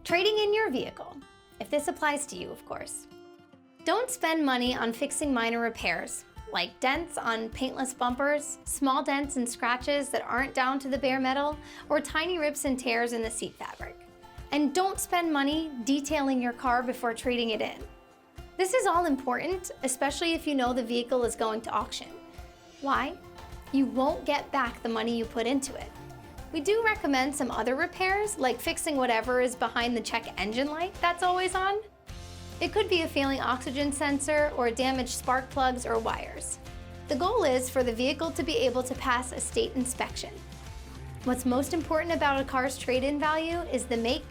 Trading in your vehicle, if this applies to you, of course. Don't spend money on fixing minor repairs, like dents on paintless bumpers, small dents and scratches that aren't down to the bare metal, or tiny rips and tears in the seat fabric. And don't spend money detailing your car before trading it in. This is all important, especially if you know the vehicle is going to auction. Why? You won't get back the money you put into it. We do recommend some other repairs, like fixing whatever is behind the check engine light that's always on. It could be a failing oxygen sensor or damaged spark plugs or wires. The goal is for the vehicle to be able to pass a state inspection. What's most important about a car's trade-in value is the make,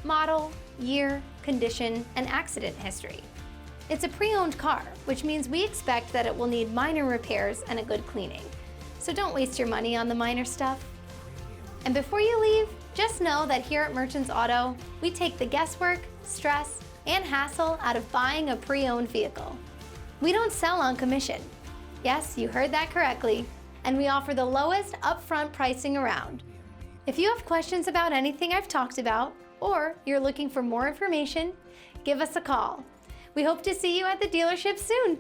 model, year, condition, and accident history. It's a pre-owned car, which means we expect that it will need minor repairs and a good cleaning. So don't waste your money on the minor stuff. And before you leave, just know that here at Merchants Auto, we take the guesswork, stress, and hassle out of buying a pre-owned vehicle. We don't sell on commission. Yes, you heard that correctly. And we offer the lowest upfront pricing around. If you have questions about anything I've talked about, or you're looking for more information, give us a call. We hope to see you at the dealership soon.